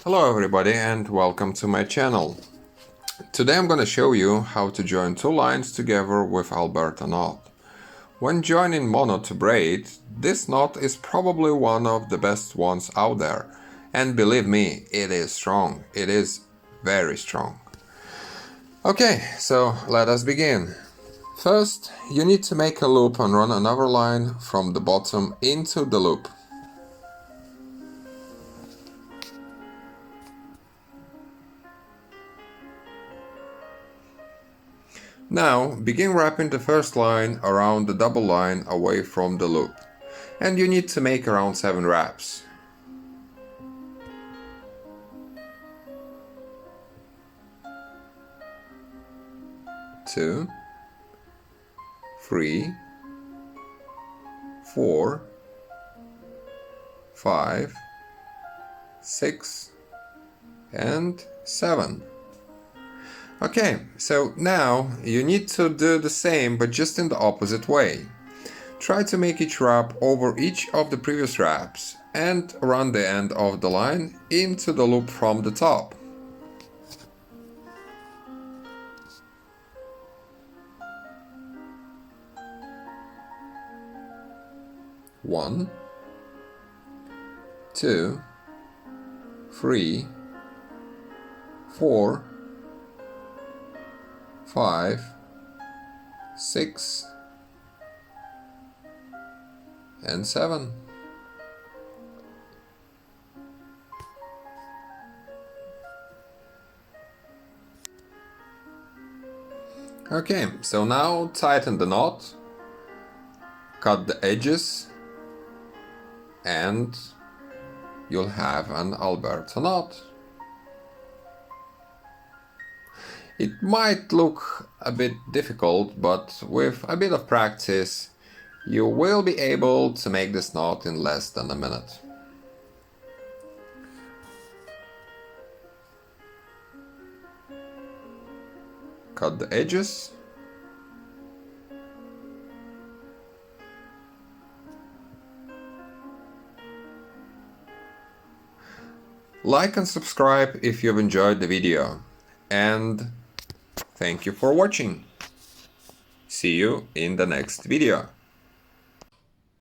Hello everybody and welcome to my channel. Today I'm gonna show you how to join two lines together with Alberto knot. When joining mono to braid, this knot is probably one of the best ones out there. And believe me, it is strong. It is very strong. Okay, so let us begin. First, you need to make a loop and run another line from the bottom into the loop. Now, begin wrapping the first line around the double line away from the loop, and you need to make around 7 wraps. Two, 3, 4, 5, 6, and 7. Okay, so now you need to do the same but just in the opposite way. Try to make each wrap over each of the previous wraps and run the end of the line into the loop from the top. One, 2, 3, 4, 5, 6, and 7. Okay, so now tighten the knot, cut the edges, and you'll have an Alberto knot. It might look a bit difficult, but with a bit of practice, you will be able to make this knot in less than a minute. Cut the edges. Like and subscribe if you've enjoyed the video. And thank you for watching. See you in the next video.